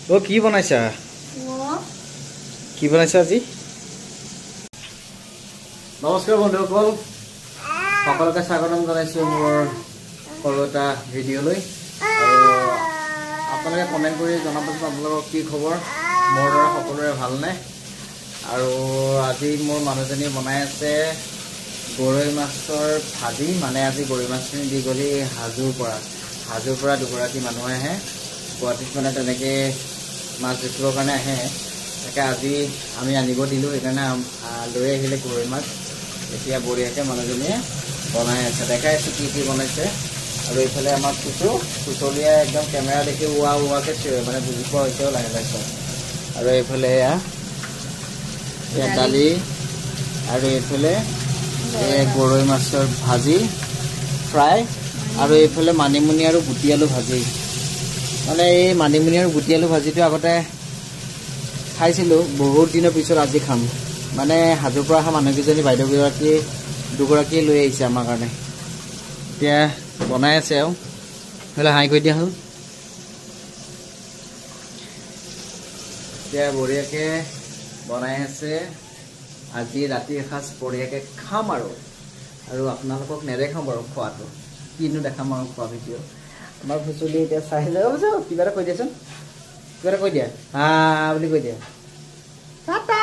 ও কি বনাইছা কি বনাইছা আজি নমস্কাৰ বন্ধুসকল সকলোকে স্বাগতম জনাইছো মোৰ সৰু এটা ভিডিঅ'লৈ আৰু আপোনালোকে কমেন্ট কৰি জনাবচোন আপোনালোকৰ কি খবৰ মোৰ দৰে সকলোৰে ভালনে আৰু আজি মোৰ মানুহজনী বনাই আছে গৰৈ মাছৰ ভাজি মানে আজি গৰৈ মাছখিনি দি গলি হাজুৰ পৰা দুগৰাকী মানুহ আহে গুৱাহাটীত মানে তেনেকে মাছ বেচিবৰ কাৰণে আহে তাকে আজি আমি আনিব দিলোঁ সেইকাৰণে লৈ আহিলে গৰৈ মাছ এতিয়া বঢ়িয়াকৈ মানুহজনীয়ে বনাই আছে দেখাই আছোঁ কি বনাইছে আৰু এইফালে আমাৰ চুচলীয়া একদম কেমেৰা দেখি উৱাকৈ চিঞৰে মানে বুজি পোৱা হৈছেও লাহে লাহে আৰু এইফালে এয়া দালি আৰু এইফালে গৰৈ মাছৰ ভাজি ফ্ৰাই আৰু এইফালে মানিমুনি আৰু গুটি আলু ভাজি মানে এই মানিমুনি আৰু গুটি আলু ভাজিটো আগতে খাইছিলোঁ বহুত দিনৰ পিছত আজি খাম মানে হাজোৰ পৰা অহা মানুহকেইজনী বাইদেউগৰাকী দুগৰাকীয়ে লৈ আহিছে আমাৰ কাৰণে এতিয়া বনাই আছে আৰু সেইফালে হাঁহি কৰি দিয়া হ'ল এতিয়া বঢ়িয়াকৈ বনাই আছে আজি ৰাতিৰ এসাঁজ বঢ়িয়াকৈ খাম আৰু আপোনালোকক নেদেখাম বাৰু খোৱাটো কিনো দেখাম আৰু খোৱা ভিডিঅ' আমাৰ ফুচলি এতিয়া চাই যাব কিবা এটা কৈ দিয়াচোন কিবা এটা কৈ দিয়া বুলি কৈ দিয়া টাটা